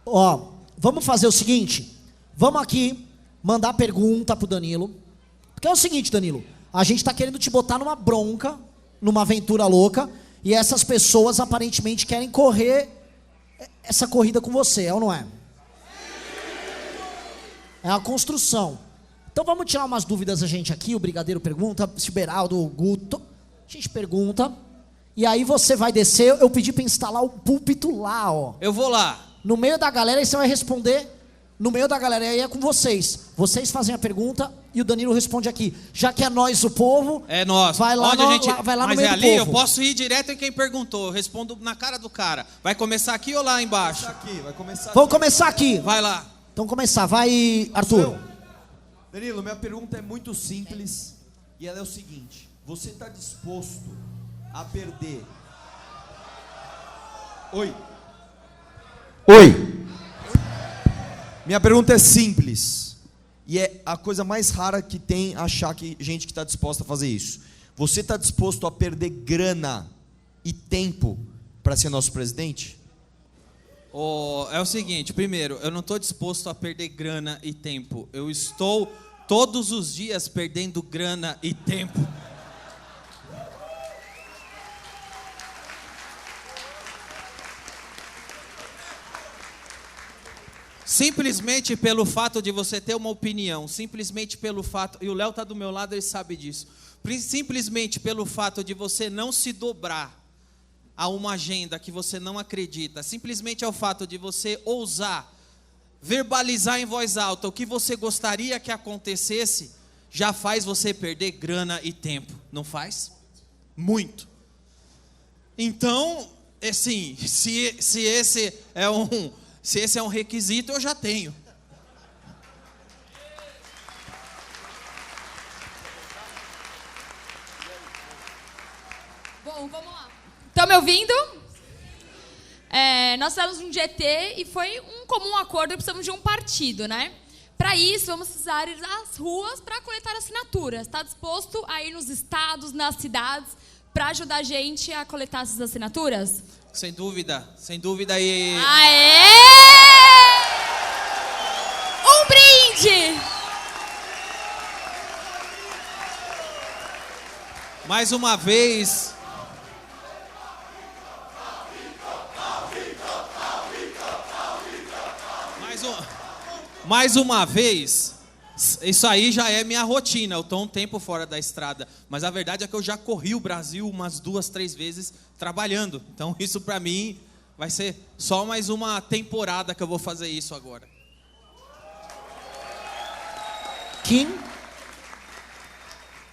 Ó, vamos fazer o seguinte. Vamos aqui mandar pergunta pro Danilo. Porque é o seguinte, Danilo. A gente tá querendo te botar numa bronca, numa aventura louca. E essas pessoas aparentemente querem correr essa corrida com você, é ou não é? É a construção. Então vamos tirar umas dúvidas a gente aqui. O Brigadeiro pergunta, se o Beraldo, o Guto. A gente pergunta. E aí você vai descer. Eu pedi pra instalar o púlpito lá, ó. Eu vou lá. No meio da galera, aí você vai responder. No meio da galera, aí é com vocês. Vocês fazem a pergunta e o Danilo responde aqui. Já que é nós o povo. É nós. Vai lá, Onde a gente... vai lá no Mas meio é do ali, povo. eu posso ir direto em quem perguntou. Eu respondo na cara do cara. Vai começar aqui ou lá embaixo? Vamos começar aqui. Vai lá. Então começar. Vai, Arthur. Danilo, minha pergunta é muito simples e ela é o seguinte: você está disposto a perder? Oi. Minha pergunta é simples e é a coisa mais rara que tem achar que gente que está disposta a fazer isso. Você está disposto a perder grana e tempo para ser nosso presidente? É o seguinte, primeiro, eu não estou disposto a perder grana e tempo. Eu estou todos os dias perdendo grana e tempo. Simplesmente pelo fato de você ter uma opinião, simplesmente pelo fato, e o Léo está do meu lado, ele sabe disso, simplesmente pelo fato de você não se dobrar a uma agenda que você não acredita, simplesmente é o fato de você ousar verbalizar em voz alta o que você gostaria que acontecesse, já faz você perder grana e tempo, não faz? Muito. Então, assim, se esse é um requisito, eu já tenho. Bom, vamos lá. Estão me ouvindo? Nós fizemos um GT e foi um comum acordo que precisamos de um partido, né? Para isso, vamos precisar ir às ruas para coletar assinaturas. Está disposto a ir nos estados, nas cidades, para ajudar a gente a coletar essas assinaturas? Sem dúvida e... Aê! Um brinde! Mais uma vez... Mais uma vez, isso aí já é minha rotina, eu estou um tempo fora da estrada, mas a verdade é que eu já corri o Brasil umas 2, 3 vezes trabalhando, então isso para mim vai ser só mais uma temporada que eu vou fazer isso agora. Kim?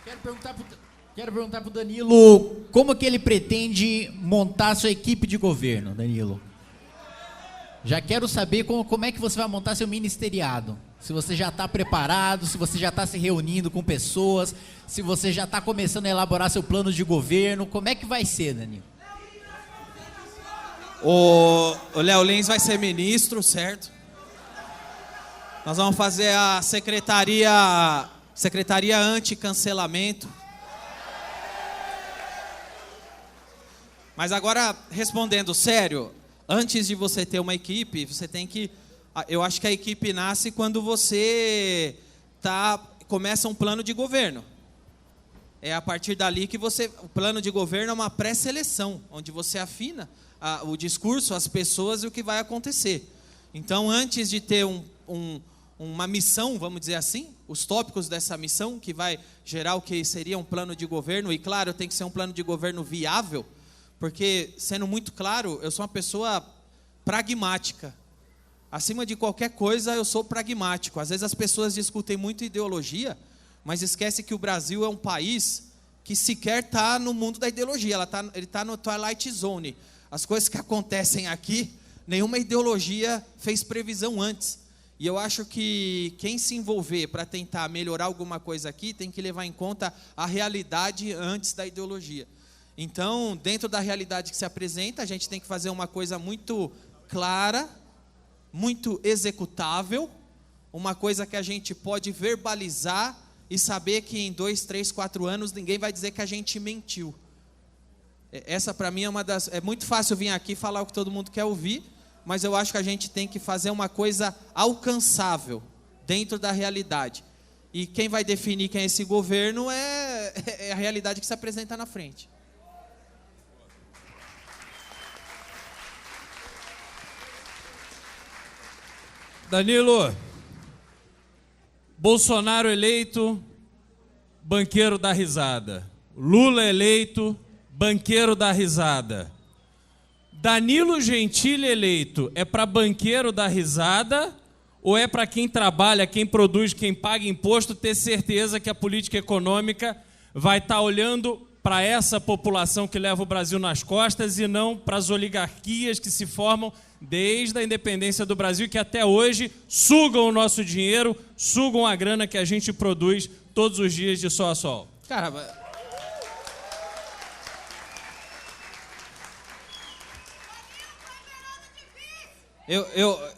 Quero perguntar pro Danilo como que ele pretende montar a sua equipe de governo, Danilo. Já quero saber como é que você vai montar seu ministeriado. Se você já está preparado, se você já está se reunindo com pessoas, se você já está começando a elaborar seu plano de governo, como é que vai ser, Danilo? O Léo Lins vai ser ministro, certo? Nós vamos fazer a secretaria anti-cancelamento. Mas agora, respondendo sério, antes de você ter uma equipe, você tem que... Eu acho que a equipe nasce quando você começa um plano de governo. É a partir dali que o plano de governo é uma pré-seleção, onde você afina o discurso, as pessoas e o que vai acontecer. Então, antes de ter uma missão, vamos dizer assim, os tópicos dessa missão, que vai gerar o que seria um plano de governo, e claro, tem que ser um plano de governo viável, porque, sendo muito claro, eu sou uma pessoa pragmática. Acima de qualquer coisa, eu sou pragmático. Às vezes as pessoas discutem muito ideologia, mas esquece que o Brasil é um país que sequer está no mundo da ideologia. Ele está no Twilight Zone. As coisas que acontecem aqui, nenhuma ideologia fez previsão antes. E eu acho que quem se envolver para tentar melhorar alguma coisa aqui, tem que levar em conta a realidade antes da ideologia. Então, dentro da realidade que se apresenta, a gente tem que fazer uma coisa muito clara, muito executável, uma coisa que a gente pode verbalizar e saber que em 2, 3, 4 anos ninguém vai dizer que a gente mentiu. Essa para mim é uma das... É muito fácil vir aqui falar o que todo mundo quer ouvir, mas eu acho que a gente tem que fazer uma coisa alcançável, dentro da realidade. E quem vai definir quem é esse governo é a realidade que se apresenta na frente. Danilo, Bolsonaro eleito, banqueiro da risada. Lula eleito, banqueiro da risada. Danilo Gentili eleito é para banqueiro da risada ou é para quem trabalha, quem produz, quem paga imposto ter certeza que a política econômica vai estar olhando para essa população que leva o Brasil nas costas e não para as oligarquias que se formam desde a independência do Brasil e que até hoje sugam o nosso dinheiro, sugam a grana que a gente produz todos os dias de sol a sol? Cara,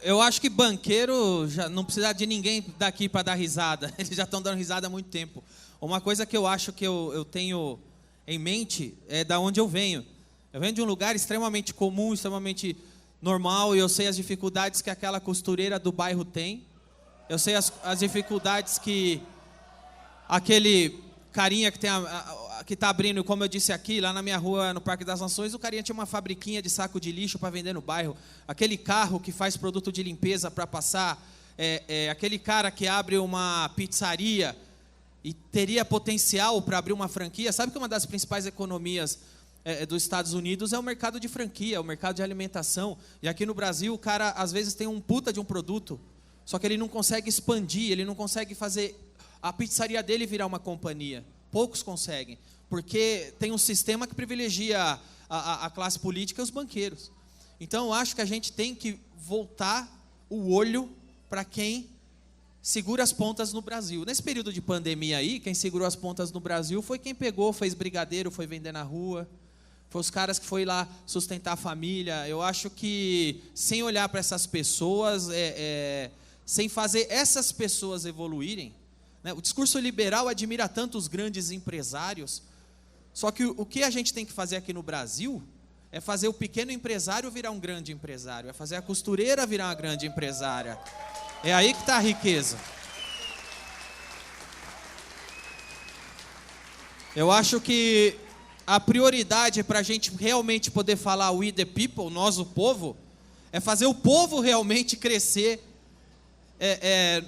eu acho que banqueiro já não precisa de ninguém daqui para dar risada. Eles já estão dando risada há muito tempo. Uma coisa que eu acho que eu tenho em mente é da onde eu venho. Eu venho de um lugar extremamente comum, extremamente normal, e eu sei as dificuldades que aquela costureira do bairro tem. Eu sei as dificuldades que aquele carinha que que está abrindo, como eu disse aqui, lá na minha rua, no Parque das Nações, o carinha tinha uma fabriquinha de saco de lixo para vender no bairro. Aquele carro que faz produto de limpeza para passar, aquele cara que abre uma pizzaria e teria potencial para abrir uma franquia. Sabe que uma das principais economias dos Estados Unidos é o mercado de franquia, o mercado de alimentação. E aqui no Brasil, o cara, às vezes, tem um puta de um produto, só que ele não consegue expandir, ele não consegue fazer a pizzaria dele virar uma companhia. Poucos conseguem, porque tem um sistema que privilegia a classe política e os banqueiros. Então, eu acho que a gente tem que voltar o olho para quem segura as pontas no Brasil. Nesse período de pandemia aí, quem segurou as pontas no Brasil foi quem pegou, fez brigadeiro, foi vender na rua, foi os caras que foi lá sustentar a família. Eu acho que, sem olhar para essas pessoas, sem fazer essas pessoas evoluírem, né? O discurso liberal admira tanto os grandes empresários, só que o que a gente tem que fazer aqui no Brasil é fazer o pequeno empresário virar um grande empresário, é fazer a costureira virar uma grande empresária. É aí que está a riqueza. Eu acho que a prioridade para a gente realmente poder falar we the people, nós o povo, é fazer o povo realmente crescer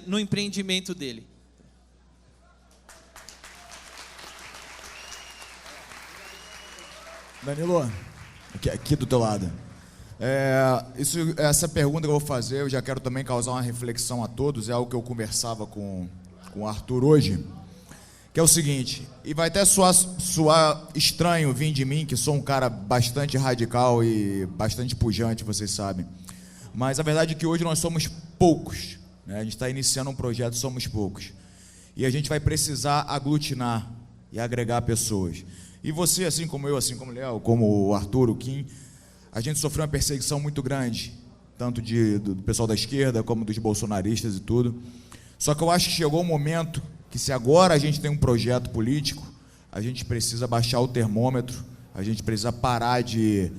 no empreendimento dele. Danilo, aqui do teu lado. Essa pergunta que eu vou fazer, eu já quero também causar uma reflexão a todos, é algo que eu conversava com o Arthur hoje, que é o seguinte, e vai até soar estranho vir de mim, que sou um cara bastante radical e bastante pujante, vocês sabem, mas a verdade é que hoje nós somos poucos, né? A gente está iniciando um projeto, somos poucos, e a gente vai precisar aglutinar e agregar pessoas. E você, assim como eu, assim como o Léo, como o Arthur, o Kim, a gente sofreu uma perseguição muito grande, tanto do pessoal da esquerda, como dos bolsonaristas e tudo. Só que eu acho que chegou o momento que, se agora a gente tem um projeto político, a gente precisa baixar o termômetro, a gente precisa parar de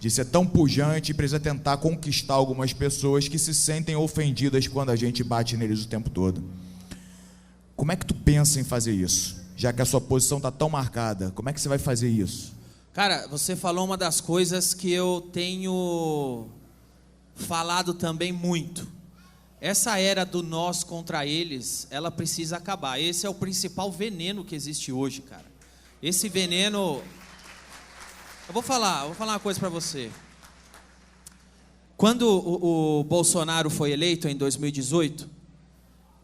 ser tão pujante e precisa tentar conquistar algumas pessoas que se sentem ofendidas quando a gente bate neles o tempo todo. Como é que tu pensa em fazer isso? Já que a sua posição está tão marcada, como é que você vai fazer isso? Cara, você falou uma das coisas que eu tenho falado também muito. Essa era do nós contra eles, ela precisa acabar. Esse é o principal veneno que existe hoje, cara. Esse veneno... Eu vou falar uma coisa para você. Quando o Bolsonaro foi eleito em 2018...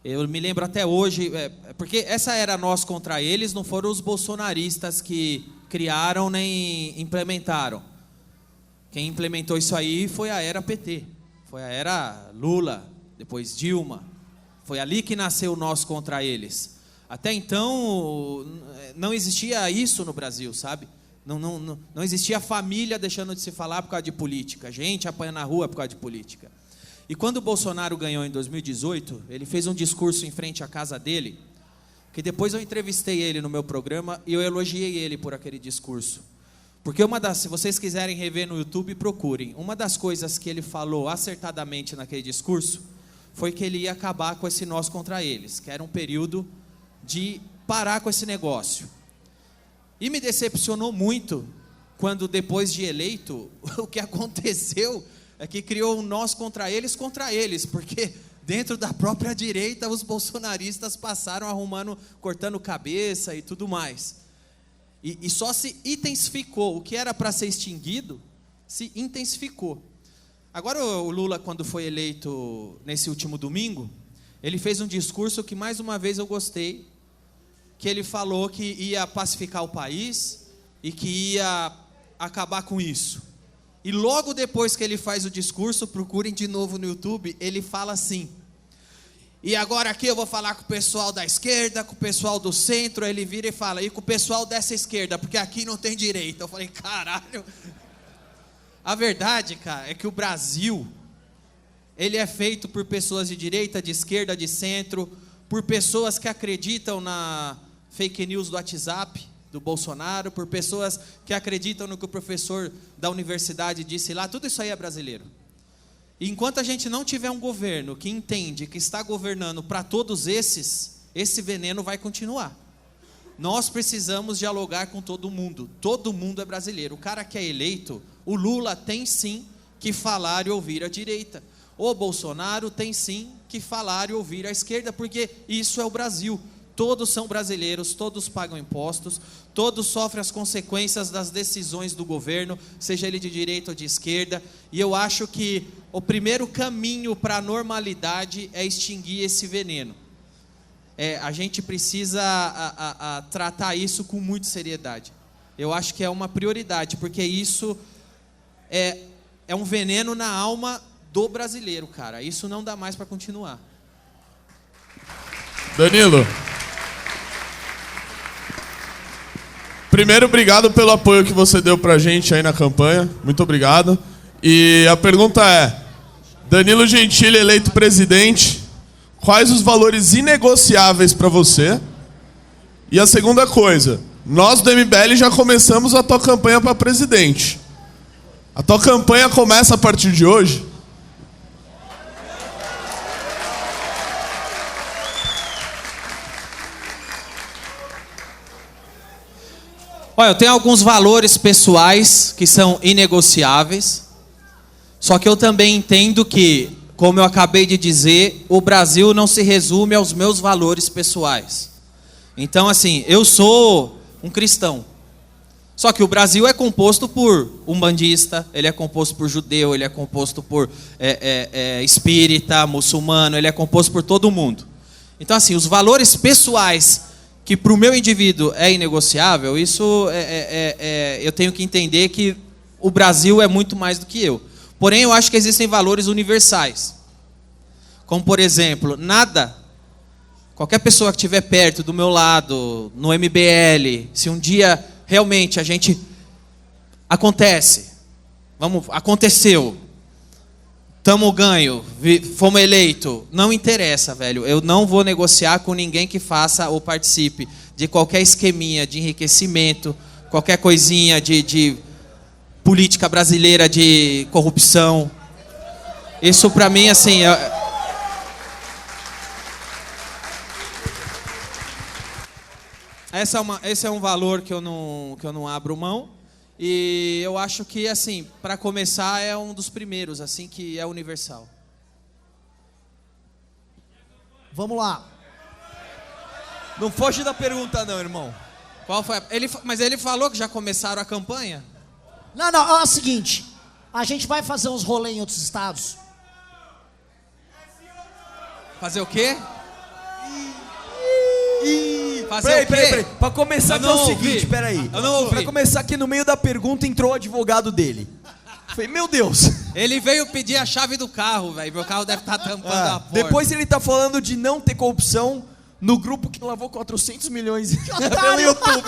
Eu me lembro até hoje, porque essa era nós contra eles, não foram os bolsonaristas que criaram nem implementaram. Quem implementou isso aí foi a era PT, foi a era Lula, depois Dilma. Foi ali que nasceu nós contra eles. Até então, não existia isso no Brasil, sabe? Não existia família deixando de se falar por causa de política, gente apanhando na rua por causa de política. E quando o Bolsonaro ganhou em 2018, ele fez um discurso em frente à casa dele, que depois eu entrevistei ele no meu programa e eu elogiei ele por aquele discurso. Porque se vocês quiserem rever no YouTube, procurem. Uma das coisas que ele falou acertadamente naquele discurso foi que ele ia acabar com esse nós contra eles, que era um período de parar com esse negócio. E me decepcionou muito quando, depois de eleito, o que aconteceu é que criou um nós contra eles, porque dentro da própria direita os bolsonaristas passaram arrumando, cortando cabeça e tudo mais. E só se intensificou. O que era para ser extinguido, se intensificou. Agora o Lula, quando foi eleito nesse último domingo, ele fez um discurso que mais uma vez eu gostei, que ele falou que ia pacificar o país e que ia acabar com isso. E logo depois que ele faz o discurso, procurem de novo no YouTube, ele fala assim: e agora aqui eu vou falar com o pessoal da esquerda, com o pessoal do centro. Ele vira e fala: e com o pessoal dessa esquerda, porque aqui não tem direita. Eu falei: caralho. A verdade, cara, é que o Brasil, ele é feito por pessoas de direita, de esquerda, de centro, por pessoas que acreditam na fake news do WhatsApp do Bolsonaro, por pessoas que acreditam no que o professor da universidade disse lá. Tudo isso aí é brasileiro. E enquanto a gente não tiver um governo que entende que está governando para todos esse veneno vai continuar. Nós precisamos dialogar com todo mundo é brasileiro. O cara que é eleito, o Lula tem sim que falar e ouvir a direita. O Bolsonaro tem sim que falar e ouvir a esquerda, porque isso é o Brasil. Todos são brasileiros, todos pagam impostos, todos sofrem as consequências das decisões do governo, seja ele de direita ou de esquerda. E eu acho que o primeiro caminho para a normalidade é extinguir esse veneno. A gente precisa tratar isso com muita seriedade. Eu acho que é uma prioridade, porque isso é um veneno na alma do brasileiro, cara. Isso não dá mais para continuar. Danilo, primeiro, obrigado pelo apoio que você deu pra gente aí na campanha. Muito obrigado. E a pergunta é: Danilo Gentili eleito presidente, quais os valores inegociáveis para você? E a segunda coisa, nós do MBL já começamos a tua campanha para presidente. A tua campanha começa a partir de hoje? Olha, eu tenho alguns valores pessoais que são inegociáveis, só que eu também entendo que, como eu acabei de dizer, o Brasil não se resume aos meus valores pessoais. Então, assim, eu sou um cristão, só que o Brasil é composto por umbandista, ele é composto por judeu, ele é composto por espírita, muçulmano, ele é composto por todo mundo. Então, assim, os valores pessoais que para o meu indivíduo é inegociável, isso eu tenho que entender que o Brasil é muito mais do que eu. Porém, eu acho que existem valores universais. Como, por exemplo, qualquer pessoa que estiver perto, do meu lado, no MBL, se um dia realmente a gente aconteceu, tamo ganho, fomos eleitos, não interessa, velho. Eu não vou negociar com ninguém que faça ou participe de qualquer esqueminha de enriquecimento, qualquer coisinha de política brasileira de corrupção. Isso pra mim, assim, esse é um valor que eu não abro mão. E eu acho que, assim, para começar, é um dos primeiros, assim, que é universal. Vamos lá. Não foge da pergunta não, irmão. Qual foi? Mas ele falou que já começaram a campanha? Não, é o seguinte. A gente vai fazer uns rolês em outros estados. Fazer o quê? Peraí. Pra começar aqui é o seguinte, peraí. Eu não ouvi. Pra começar aqui no meio da pergunta entrou o advogado dele. Falei, meu Deus. Ele veio pedir a chave do carro, velho. Meu carro deve estar tampando a porta. Depois ele tá falando de não ter corrupção no grupo que lavou 400 milhões pelo YouTube.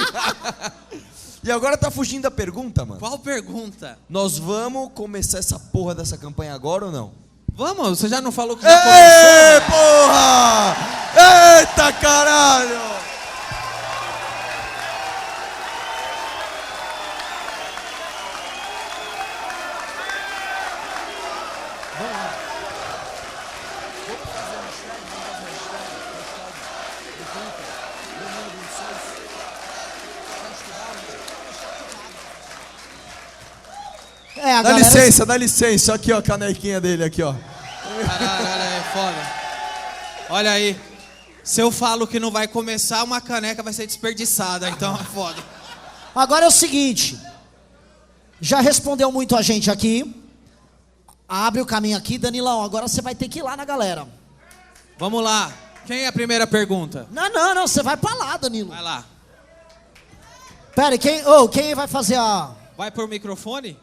E agora tá fugindo da pergunta, mano. Qual pergunta? Nós vamos começar essa porra dessa campanha agora ou não? Vamos, você já não falou que já começou? Ei, porra! Eita, caralho! É, a Dá galera... licença, dá licença. Aqui, ó, a canequinha dele aqui, ó. Caralho, olha aí, foda. Olha aí. Se eu falo que não vai começar, uma caneca vai ser desperdiçada, então é foda. Agora é o seguinte. Já respondeu muito a gente aqui. Abre o caminho aqui, Danilão. Agora você vai ter que ir lá na galera. Vamos lá. Quem é a primeira pergunta? Não. Você vai pra lá, Danilo. Vai lá. Pera, quem vai fazer a... Vai por microfone?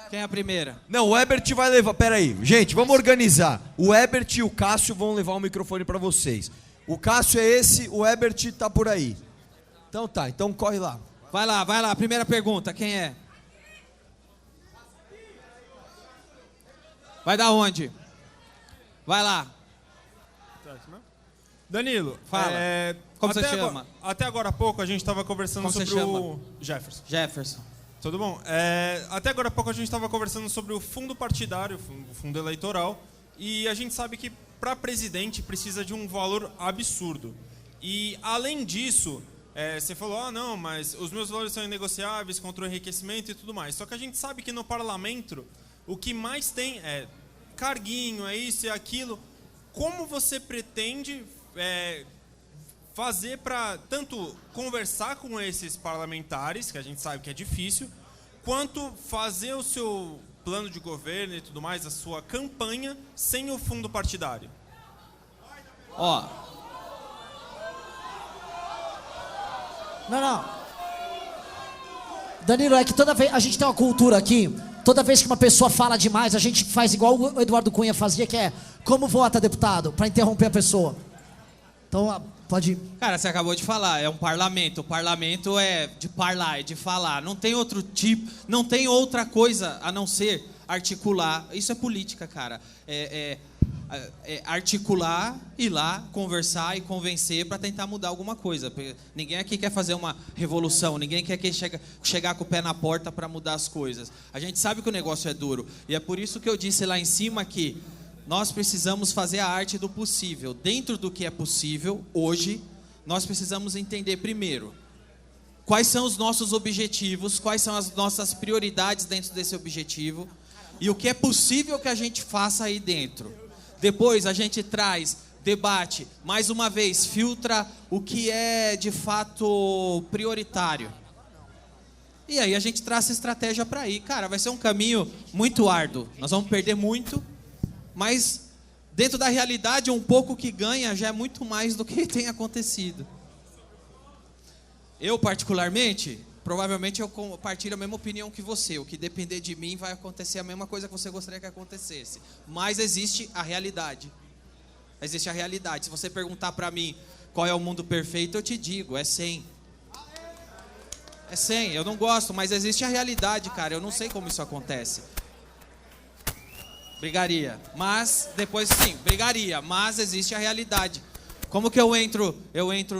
Quem é a primeira? Não, o Ebert vai levar. Pera aí, gente, vamos organizar. O Ebert e o Cássio vão levar o microfone pra vocês. O Cássio é esse, o Ebert tá por aí. Então tá, então corre lá. Vai lá. Primeira pergunta, quem é? Vai da onde? Vai lá. Danilo, Fala. Como você até chama? Até agora há pouco a gente estava conversando Como você sobre chama? o Jefferson. Jefferson. Tudo bom? Até agora há pouco a gente estava conversando sobre o fundo partidário, o fundo eleitoral, e a gente sabe que para presidente precisa de um valor absurdo. E além disso, você falou, não, mas os meus valores são inegociáveis contra o enriquecimento e tudo mais. Só que a gente sabe que no parlamento o que mais tem é carguinho, é isso e aquilo. Como você pretende fazer para tanto conversar com esses parlamentares, que a gente sabe que é difícil, quanto fazer o seu plano de governo e tudo mais, a sua campanha, sem o fundo partidário? Ó. Não. Danilo, é que toda vez... A gente tem uma cultura aqui... Toda vez que uma pessoa fala demais, a gente faz igual o Eduardo Cunha fazia, que é como vota, deputado, para interromper a pessoa. Então, pode ir. Cara, você acabou de falar, é um parlamento. O parlamento é de parlar, é de falar. Não tem outro tipo, não tem outra coisa a não ser articular. Isso é política, cara. Articular, ir lá, conversar e convencer para tentar mudar alguma coisa. Porque ninguém aqui quer fazer uma revolução, ninguém quer chegar com o pé na porta para mudar as coisas. A gente sabe que o negócio é duro. E é por isso que eu disse lá em cima que nós precisamos fazer a arte do possível. Dentro do que é possível, hoje, nós precisamos entender primeiro quais são os nossos objetivos, quais são as nossas prioridades dentro desse objetivo e o que é possível que a gente faça aí dentro. Depois a gente traz, debate, mais uma vez, filtra o que é de fato prioritário. E aí a gente traça estratégia para ir. Cara, vai ser um caminho muito árduo. Nós vamos perder muito, mas dentro da realidade, um pouco que ganha já é muito mais do que tem acontecido. Eu, particularmente, provavelmente eu compartilho a mesma opinião que você. O que depender de mim vai acontecer a mesma coisa que você gostaria que acontecesse. Mas existe a realidade. Existe a realidade. Se você perguntar pra mim qual é o mundo perfeito, eu te digo, é 100. É 100, eu não gosto, mas existe a realidade, cara. Eu não sei como isso acontece. Brigaria. Mas, depois sim, brigaria. Mas existe a realidade. Como que eu entro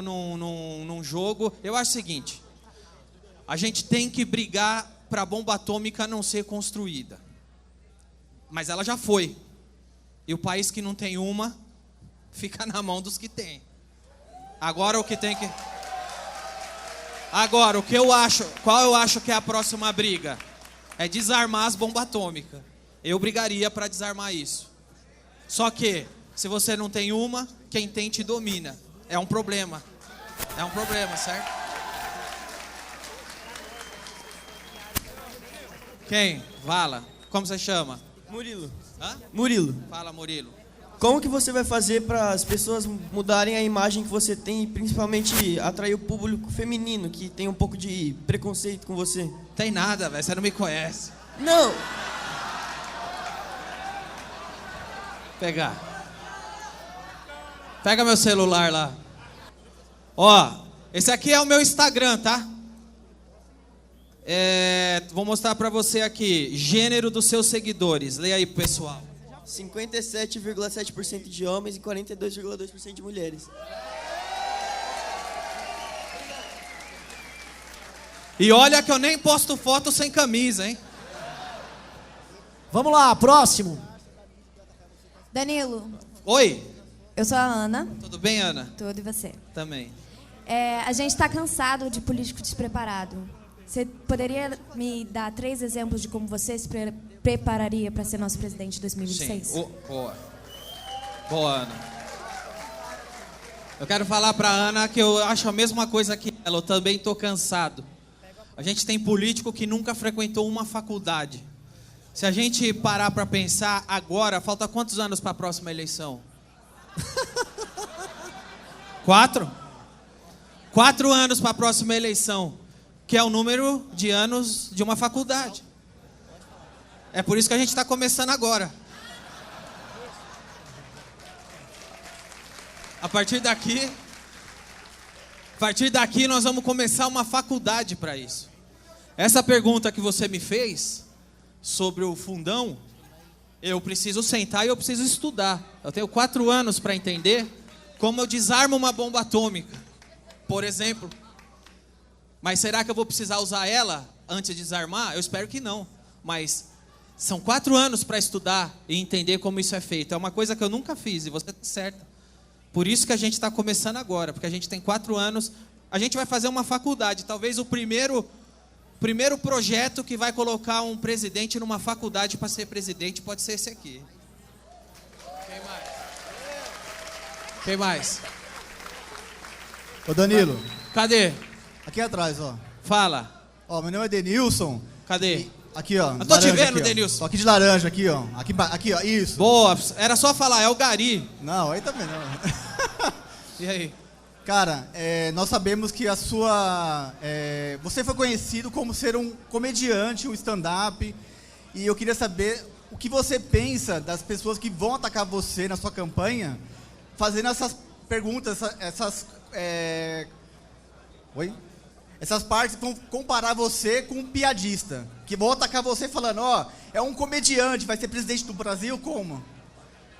num jogo? Eu acho o seguinte. A gente tem que brigar para a bomba atômica não ser construída. Mas ela já foi. E o país que não tem uma, fica na mão dos que tem. Agora o que tem que... Agora, qual eu acho que é a próxima briga? É desarmar as bombas atômicas. Eu brigaria para desarmar isso. Só que, se você não tem uma, quem tem te domina. É um problema. É um problema, certo? Quem? Fala. Como você chama? Murilo. Hã? Murilo. Fala, Murilo. Como que você vai fazer para as pessoas mudarem a imagem que você tem e principalmente atrair o público feminino que tem um pouco de preconceito com você? Tem nada, velho. Você não me conhece. Não. Pegar. Pega meu celular lá. Ó, esse aqui é o meu Instagram, tá? Vou mostrar pra você aqui. Gênero dos seus seguidores. Leia aí pro pessoal. 57,7% de homens e 42,2% de mulheres. E olha que eu nem posto foto sem camisa, hein? Vamos lá, próximo. Danilo, Oi. Eu sou a Ana. Tudo bem, Ana? Tudo, e você? Também. A gente está cansado de político despreparado. Você poderia me dar 3 exemplos de como você se prepararia para ser nosso presidente em 2026? Sim. Boa. Boa, Ana. Eu quero falar para Ana que eu acho a mesma coisa que ela. Eu também estou cansado. A gente tem político que nunca frequentou uma faculdade. Se a gente parar para pensar agora, falta quantos anos para a próxima eleição? 4? 4 anos para a próxima eleição, que é o número de anos de uma faculdade. É por isso que a gente está começando agora. A partir daqui nós vamos começar uma faculdade para isso. Essa pergunta que você me fez sobre o fundão, eu preciso sentar e eu preciso estudar. Eu tenho 4 anos para entender como eu desarmo uma bomba atômica, por exemplo. Mas será que eu vou precisar usar ela antes de desarmar? Eu espero que não. Mas são 4 anos para estudar e entender como isso é feito. É uma coisa que eu nunca fiz e você está certa. Por isso que a gente está começando agora, porque a gente tem 4 anos. A gente vai fazer uma faculdade. Talvez o primeiro projeto que vai colocar um presidente numa faculdade para ser presidente pode ser esse aqui. Quem mais? Ô Danilo. Cadê? Aqui atrás, ó. Fala. Ó, meu nome é Denilson. Cadê? Aqui, ó. Eu tô te vendo, aqui, Denilson. Tô aqui de laranja, aqui, ó. Aqui, ó, isso. Boa, era só falar, é o Gari. Não, aí também não. E aí? Cara, nós sabemos que a sua... você foi conhecido como ser um comediante, um stand-up. E eu queria saber o que você pensa das pessoas que vão atacar você na sua campanha, fazendo essas perguntas, essas partes vão comparar você com um piadista. Que vão atacar você falando, ó, é um comediante, vai ser presidente do Brasil, como?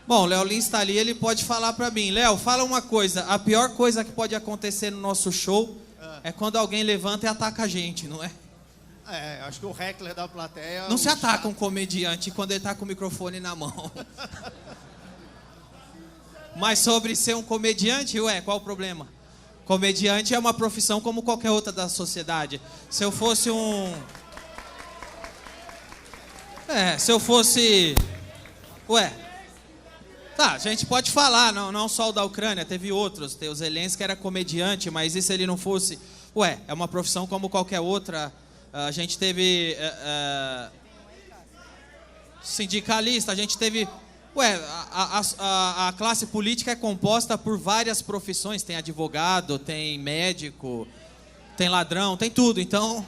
Bom, o Léo Lins está ali, ele pode falar para mim. Léo, fala uma coisa, a pior coisa que pode acontecer no nosso show é quando alguém levanta e ataca a gente, não é? Acho que o heckler da plateia... Não se ataca um comediante quando ele está com o microfone na mão. Mas sobre ser um comediante, qual o problema? Comediante é uma profissão como qualquer outra da sociedade. Se eu fosse Tá, a gente pode falar, não só o da Ucrânia, teve outros. Tem o Zelensky que era comediante, mas e se ele não fosse? É uma profissão como qualquer outra. A gente teve sindicalista, a gente teve... a classe política é composta por várias profissões. Tem advogado, tem médico, tem ladrão, tem tudo. Então,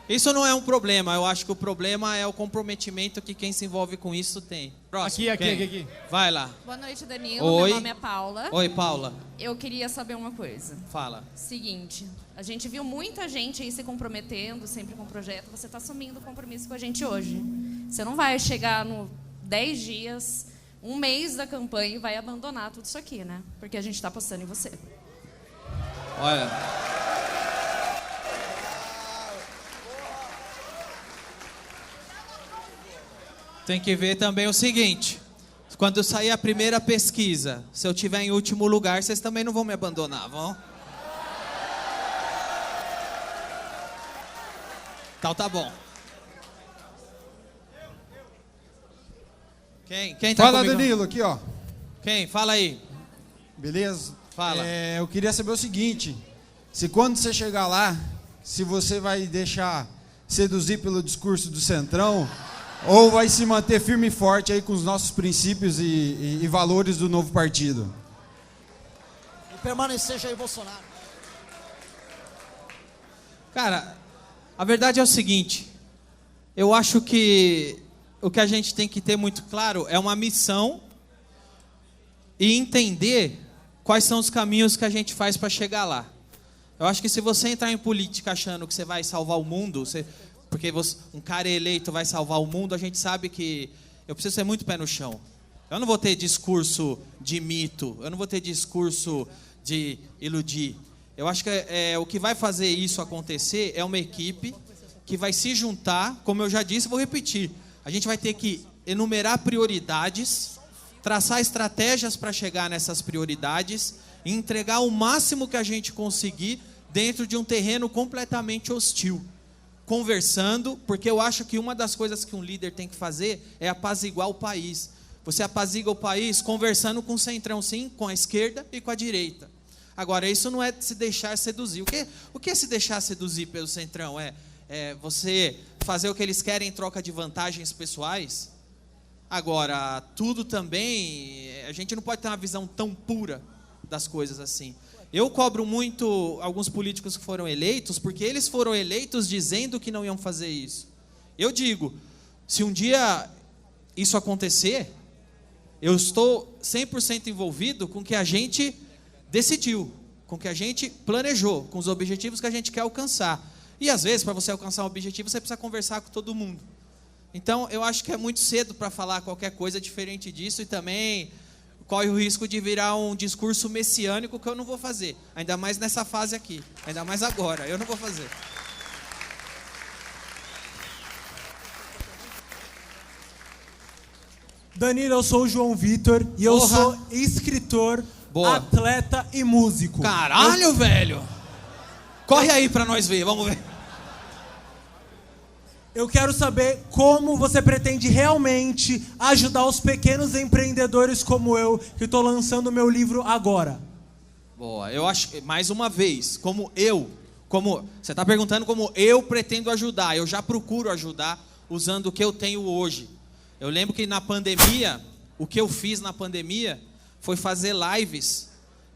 isso não é um problema. Eu acho que o problema é o comprometimento que quem se envolve com isso tem. Próximo. Aqui. Vai lá. Boa noite, Danilo. Oi. Meu nome é Paula. Oi, Paula. Eu queria saber uma coisa. Fala. Seguinte, a gente viu muita gente aí se comprometendo, sempre com o projeto. Você está assumindo o compromisso com a gente hoje. Você não vai chegar no 10 dias, 1 mês da campanha e vai abandonar tudo isso aqui, né? Porque a gente está apostando em você. Olha. Tem que ver também o seguinte. Quando sair a primeira pesquisa, se eu tiver em último lugar, vocês também não vão me abandonar, vão? Então tá bom. Quem tá Fala, comigo? Danilo, aqui, ó. Quem? Fala aí. Beleza? Fala. Eu queria saber o seguinte, se quando você chegar lá, se você vai deixar seduzir pelo discurso do Centrão, ou vai se manter firme e forte aí com os nossos princípios e valores do novo partido? E permanecer Jair Bolsonaro. Cara, a verdade é o seguinte, eu acho que o que a gente tem que ter muito claro é uma missão e entender quais são os caminhos que a gente faz para chegar lá. Eu acho que se você entrar em política achando que você vai salvar o mundo, porque um cara eleito vai salvar o mundo, a gente sabe que eu preciso ser muito pé no chão. Eu não vou ter discurso de mito, eu não vou ter discurso de iludir. Eu acho que o que vai fazer isso acontecer é uma equipe que vai se juntar, como eu já disse, vou repetir. A gente vai ter que enumerar prioridades traçar estratégias para chegar nessas prioridades e entregar o máximo que a gente conseguir dentro de um terreno completamente hostil. Conversando, porque eu acho que uma das coisas que um líder tem que fazer é apaziguar o país. Você apazigua o país conversando com o centrão, sim, com a esquerda e com a direita. Agora, isso não é se deixar seduzir. O que é se deixar seduzir pelo centrão? É você fazer o que eles querem em troca de vantagens pessoais? Agora, tudo também, a gente não pode ter uma visão tão pura das coisas assim. Eu cobro muito alguns políticos que foram eleitos, porque eles foram eleitos dizendo que não iam fazer isso. Eu digo, se um dia isso acontecer, eu estou 100% envolvido com o que a gente decidiu, com o que a gente planejou, com os objetivos que a gente quer alcançar. E às vezes, para você alcançar um objetivo, você precisa conversar com todo mundo. Então, eu acho que é muito cedo para falar qualquer coisa diferente disso e também corre o risco de virar um discurso messiânico que eu não vou fazer. Ainda mais nessa fase aqui. Ainda mais agora. Eu não vou fazer. Danilo, eu sou o João Vitor e eu sou escritor, atleta e músico. Caralho, velho! Corre aí para nós ver, vamos ver. Eu quero saber como você pretende realmente ajudar os pequenos empreendedores como eu, que estou lançando meu livro agora. Boa, eu acho que, mais uma vez, você está perguntando como eu pretendo ajudar. Eu já procuro ajudar usando o que eu tenho hoje. Eu lembro que na pandemia, o que eu fiz na pandemia foi fazer lives.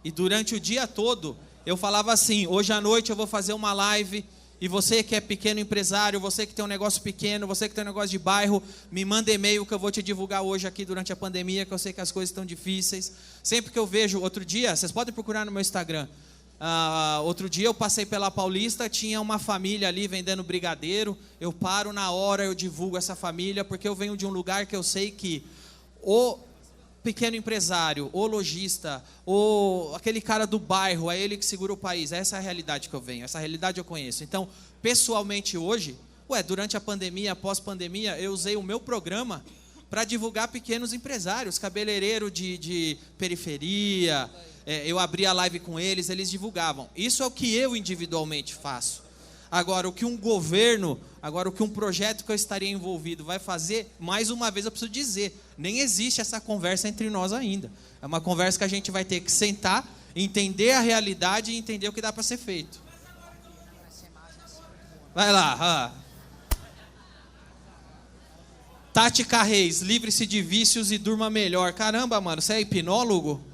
E durante o dia todo, eu falava assim, hoje à noite eu vou fazer uma live. E você que é pequeno empresário, você que tem um negócio pequeno, você que tem um negócio de bairro, me manda e-mail que eu vou te divulgar hoje aqui durante a pandemia, que eu sei que as coisas estão difíceis. Sempre que eu vejo, outro dia, vocês podem procurar no meu Instagram, outro dia eu passei pela Paulista, tinha uma família ali vendendo brigadeiro, eu paro na hora, eu divulgo essa família, porque eu venho de um lugar que eu sei que o pequeno empresário, o lojista, ou aquele cara do bairro, é ele que segura o país. Essa é a realidade que eu venho, essa realidade eu conheço. Então, pessoalmente hoje, durante a pandemia, pós-pandemia, eu usei o meu programa para divulgar pequenos empresários, cabeleireiro de periferia, eu abri a live com eles, eles divulgavam. Isso é o que eu individualmente faço. Agora, o que um governo, o que um projeto que eu estaria envolvido vai fazer, mais uma vez eu preciso dizer, nem existe essa conversa entre nós ainda. É uma conversa que a gente vai ter que sentar, entender a realidade e entender o que dá para ser feito. Vai lá. Tati Carreis, livre-se de vícios e durma melhor. Caramba, mano, você é hipnólogo?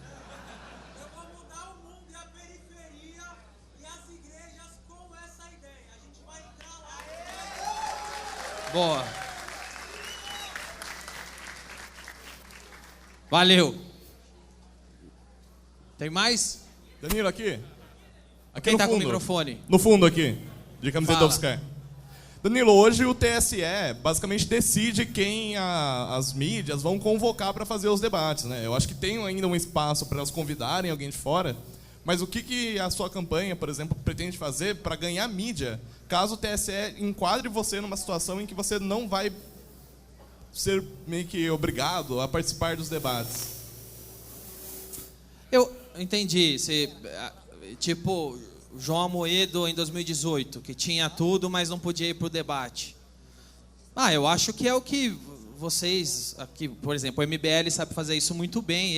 Boa. Valeu. Tem mais? Danilo, aqui. Aqui Quem no tá fundo. com o microfone? No fundo aqui, de camiseta Fala. Oscar. Danilo, hoje o TSE basicamente decide quem as mídias vão convocar para fazer os debates, né? Eu acho que tem ainda um espaço para elas convidarem alguém de fora, mas o que a sua campanha, por exemplo, pretende fazer para ganhar mídia, caso o TSE enquadre você numa situação em que você não vai ser meio que obrigado a participar dos debates? Eu entendi. Tipo João Amoedo em 2018, que tinha tudo, mas não podia ir para o debate. Eu acho que é o que vocês aqui, por exemplo, o MBL sabe fazer isso muito bem.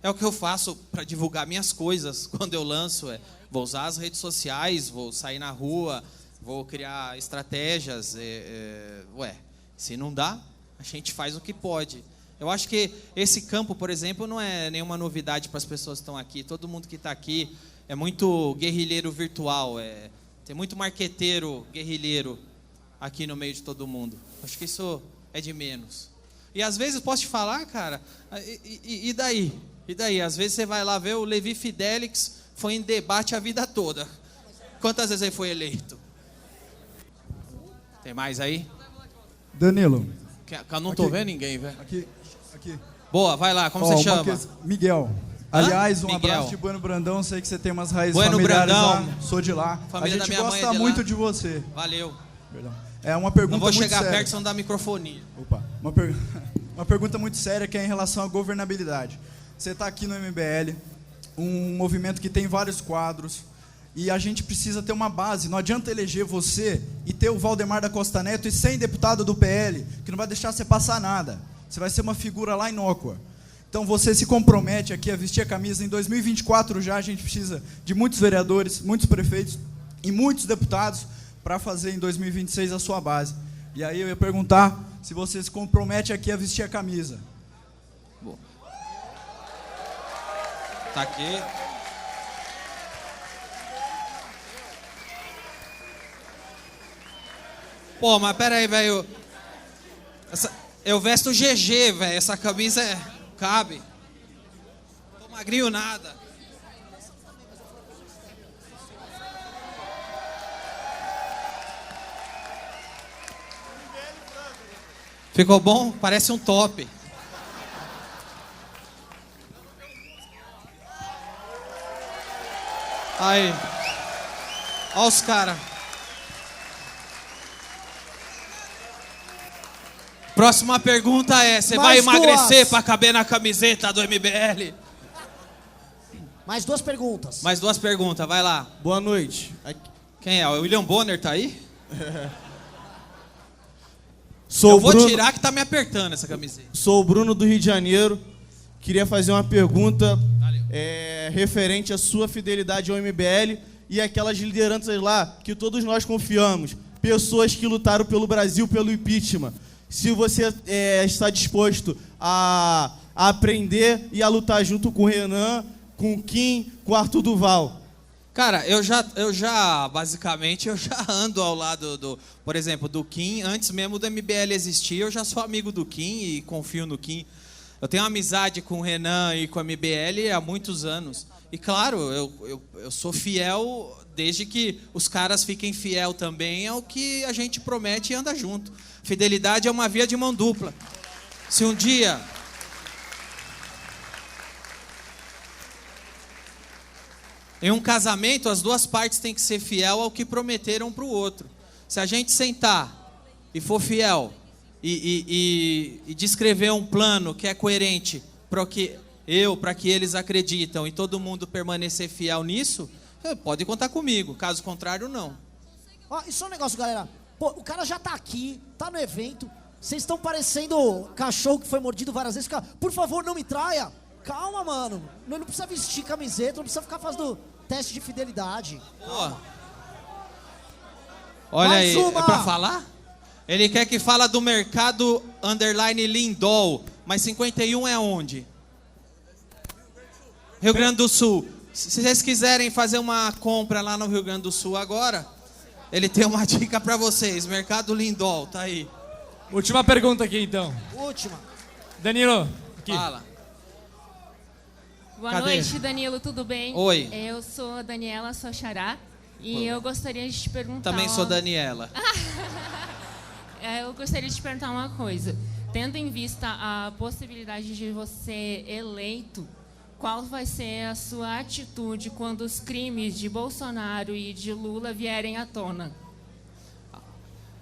É o que eu faço para divulgar minhas coisas quando eu lanço. Vou usar as redes sociais, vou sair na rua, vou criar estratégias. Se não dá, a gente faz o que pode. Eu acho que esse campo, por exemplo, não é nenhuma novidade para as pessoas que estão aqui. Todo mundo que está aqui é muito guerrilheiro virtual. Tem muito marqueteiro guerrilheiro aqui no meio de todo mundo. Acho que isso é de menos. E às vezes, posso te falar, cara, e daí? E daí? Às vezes você vai lá ver o Levi Fidelix foi em debate a vida toda. Quantas vezes ele foi eleito? Tem mais aí? Danilo. Eu não tô vendo ninguém, velho. Aqui. Boa, vai lá, como você chama? Miguel. Aliás, um Miguel. abraço de Bueno Brandão, sei que você tem umas raízes Bueno familiares Brandão. lá, sou de lá. Família A da gente minha mãe gosta é de muito lá. de você. Valeu. É uma pergunta Não vou muito chegar séria. perto, senão dá microfonia. Opa, uma pergunta muito séria que é em relação à governabilidade. Você está aqui no MBL, um movimento que tem vários quadros, e a gente precisa ter uma base. Não adianta eleger você e ter o Valdemar da Costa Neto e 100 deputados do PL, que não vai deixar você passar nada. Você vai ser uma figura lá inócua. Então você se compromete aqui a vestir a camisa. Em 2024 já a gente precisa de muitos vereadores, muitos prefeitos e muitos deputados para fazer em 2026 a sua base. E aí eu ia perguntar se você se compromete aqui a vestir a camisa. Tá aqui. Pô, mas pera aí, velho. Eu vesto GG, velho. Essa camisa cabe. Tô magrinho nada. Ficou bom? Parece um top. Aí. Olha os caras. Próxima pergunta é: você vai emagrecer para caber na camiseta do MBL? Mais 2 perguntas. Mais 2 perguntas, vai lá. Boa noite. Quem é? O William Bonner tá aí? Eu vou tirar que tá me apertando essa camiseta. Sou o Bruno do Rio de Janeiro. Queria fazer uma pergunta referente à sua fidelidade ao MBL e aquelas lideranças lá que todos nós confiamos. Pessoas que lutaram pelo Brasil, pelo impeachment. Se você está disposto a aprender e a lutar junto com o Renan, com o Kim, com o Arthur Duval. Cara, eu já basicamente, eu já ando ao lado por exemplo, do Kim. Antes mesmo do MBL existir, eu já sou amigo do Kim e confio no Kim. Eu tenho amizade com o Renan e com o MBL há muitos anos. E claro, eu sou fiel desde que os caras fiquem fiel também ao que a gente promete e anda junto. Fidelidade é uma via de mão dupla. Se um dia... Em um casamento, as 2 partes têm que ser fiel ao que prometeram para o outro. Se a gente sentar e for fiel e descrever um plano que é coerente para que eles acreditam e todo mundo permanecer fiel nisso, pode contar comigo. Caso contrário, não. Ó, isso é um negócio, galera. Pô, o cara já tá aqui, tá no evento. Vocês estão parecendo cachorro que foi mordido várias vezes. Por favor, não me traia. Calma, mano. Não precisa vestir camiseta, não precisa ficar fazendo teste de fidelidade. Olha Mais aí, uma. é pra falar? Ele quer que fala do mercado _ Lindol. Mas 51 é onde? Rio Grande do Sul. Se vocês quiserem fazer uma compra lá no Rio Grande do Sul agora, ele tem uma dica pra vocês. Mercado Lindol, tá aí. Última pergunta aqui, então. Última. Danilo, aqui. Fala. Boa Cadê? noite, Danilo, tudo bem? Oi. Eu sou a Daniela, sou xará, e eu gostaria de te perguntar... Também sou Daniela. Eu gostaria de te perguntar uma coisa. Tendo em vista a possibilidade de você eleito, qual vai ser a sua atitude quando os crimes de Bolsonaro e de Lula vierem à tona?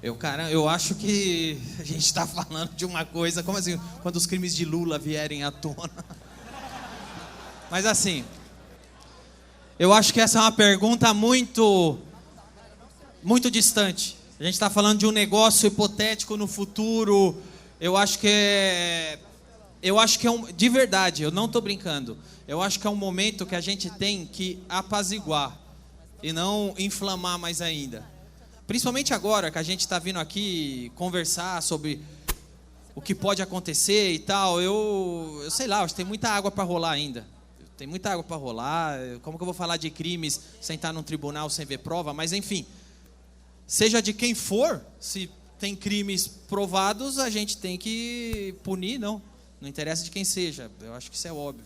Eu acho que a gente está falando de uma coisa, como assim, quando os crimes de Lula vierem à tona. Mas assim, eu acho que essa é uma pergunta muito distante. A gente está falando de um negócio hipotético no futuro. Eu acho que é de verdade, eu não estou brincando. Eu acho que é um momento que a gente tem que apaziguar e não inflamar mais ainda. Principalmente agora que a gente está vindo aqui conversar sobre o que pode acontecer e tal. Eu sei lá, acho que tem muita água para rolar ainda. Tem muita água para rolar. Como que eu vou falar de crimes sem estar num tribunal, sem ver prova? Mas enfim, seja de quem for, se tem crimes provados, a gente tem que punir, não. Não interessa de quem seja. Eu acho que isso é óbvio.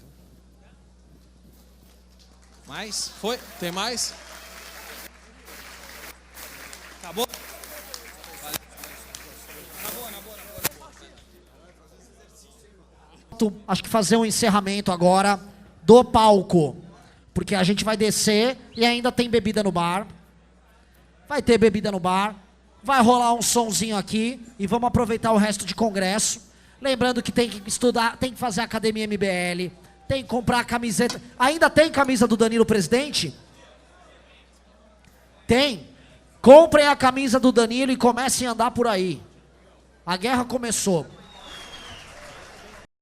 Mas, foi? Tem mais? Acabou? Acho que fazer um encerramento agora do palco. Porque a gente vai descer e ainda tem bebida no bar. Vai ter bebida no bar. Vai rolar um sonzinho aqui. E vamos aproveitar o resto de congresso. Lembrando que tem que estudar, tem que fazer a academia MBL, tem que comprar a camiseta. Ainda tem camisa do Danilo presidente? Tem. Comprem a camisa do Danilo e comecem a andar por aí. A guerra começou.